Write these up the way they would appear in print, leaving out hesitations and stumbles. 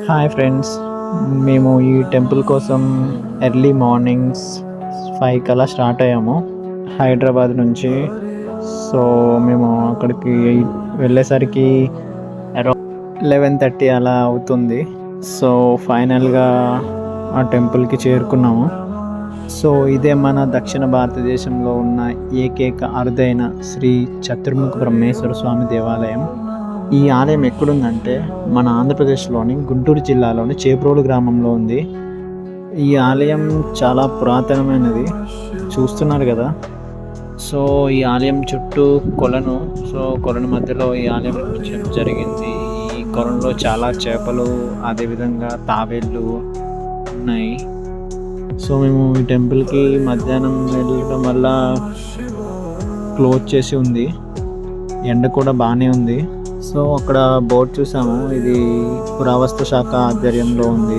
Hi friends, మేము ఈ temple కోసం ఎర్లీ మార్నింగ్స్ 5 కల్లా స్టార్ట్ అయ్యాము హైదరాబాద్ నుంచి. సో మేము అక్కడికి వెళ్ళేసరికి అరౌండ్ 11:30 అలా అవుతుంది. సో ఫైనల్గా ఆ టెంపుల్కి చేరుకున్నాము. సో ఇదే మన దక్షిణ భారతదేశంలో ఉన్న ఏకైక అరుదైన శ్రీ చతుర్ముఖ బ్రహ్మేశ్వర స్వామి దేవాలయం. ఈ ఆలయం ఎక్కడుందంటే మన ఆంధ్రప్రదేశ్లోని గుంటూరు జిల్లాలోని చేబ్రోలు గ్రామంలో ఉంది. ఈ ఆలయం చాలా పురాతనమైనది, చూస్తున్నారు కదా. సో ఈ ఆలయం చుట్టూ కొలను, కొలను మధ్యలో ఈ ఆలయం నిర్మించడం జరిగింది. ఈ కొలంలో చాలా చేపలు, అదేవిధంగా తాబేళ్ళు ఉన్నాయి. సో మేము ఈ టెంపుల్కి మధ్యాహ్నం వెళ్ళడం వల్ల క్లోజ్ చేసి ఉంది, ఎండ కూడా బాగానే ఉంది. సో అక్కడ బోర్డు చూసాము, ఇది పురావస్తు శాఖ ఆధ్వర్యంలో ఉంది.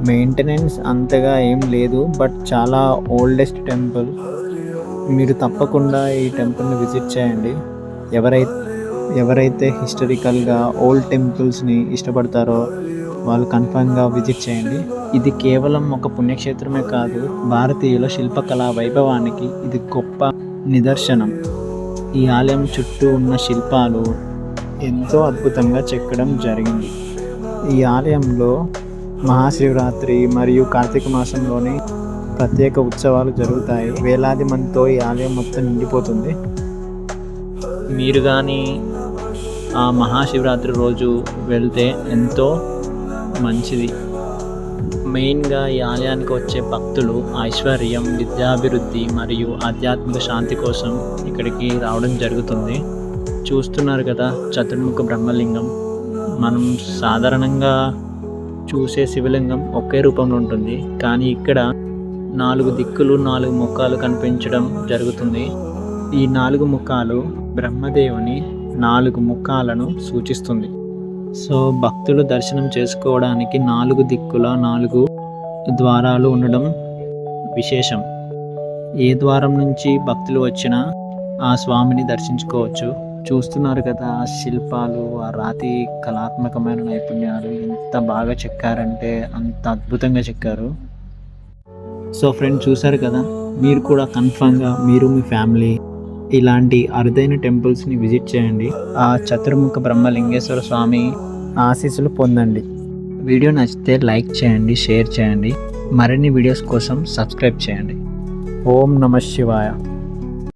మెయింటెనెన్స్ అంతగా ఏం లేదు, బట్ చాలా ఓల్డెస్ట్ టెంపుల్. మీరు తప్పకుండా ఈ టెంపుల్ని విజిట్ చేయండి. ఎవరైతే హిస్టరికల్గా ఓల్డ్ టెంపుల్స్ని ఇష్టపడతారో వాళ్ళు కన్ఫర్మ్గా విజిట్ చేయండి. ఇది కేవలం ఒక పుణ్యక్షేత్రమే కాదు, భారతీయుల శిల్పకళా వైభవానికి ఇది గొప్ప నిదర్శనం. ఈ ఆలయం చుట్టూ ఉన్న శిల్పాలు ఎంతో అద్భుతంగా చెక్కడం జరిగింది. ఈ ఆలయంలో మహాశివరాత్రి మరియు కార్తీక మాసంలోని ప్రత్యేక ఉత్సవాలు జరుగుతాయి. వేలాది మందితో ఈ ఆలయం మొత్తం నిండిపోతుంది. మీరు కానీ ఆ మహాశివరాత్రి రోజు వెళ్తే ఎంతో మంచిది. మెయిన్గా ఈ ఆలయానికి వచ్చే భక్తులు ఐశ్వర్యం, విద్యాభివృద్ధి మరియు ఆధ్యాత్మిక శాంతి కోసం ఇక్కడికి రావడం జరుగుతుంది. చూస్తున్నారు కదా, చతుర్ముఖ బ్రహ్మలింగం. మనం సాధారణంగా చూసే శివలింగం ఒకే రూపంలో ఉంటుంది, కానీ ఇక్కడ 4 దిక్కులు 4 ముఖాలు కనిపించడం జరుగుతుంది. ఈ 4 ముఖాలు బ్రహ్మదేవుని 4 ముఖాలను సూచిస్తుంది. సో భక్తులు దర్శనం చేసుకోవడానికి 4 దిక్కుల 4 ద్వారాలు ఉండడం విశేషం. ఏ ద్వారం నుంచి భక్తులు వచ్చినా ఆ స్వామిని దర్శించుకోవచ్చు. చూస్తున్నారు కదా, ఆ శిల్పాలు, ఆ రాతి కళాత్మకమైన నైపుణ్యాలు ఎంత బాగా చెక్కారంటే అంత అద్భుతంగా చెక్కారు. సో ఫ్రెండ్స్, చూసారు కదా, మీరు కూడా కన్ఫర్మ్గా మీరు మీ ఫ్యామిలీ ఇలాంటి అరుదైన టెంపుల్స్ని విజిట్ చేయండి. ఆ చతుర్ముఖ బ్రహ్మలింగేశ్వర స్వామి ఆశీస్సులు పొందండి. వీడియో నచ్చితే లైక్ చేయండి, షేర్ చేయండి. మరిన్ని వీడియోస్ కోసం సబ్స్క్రైబ్ చేయండి. ఓం నమః శివాయ.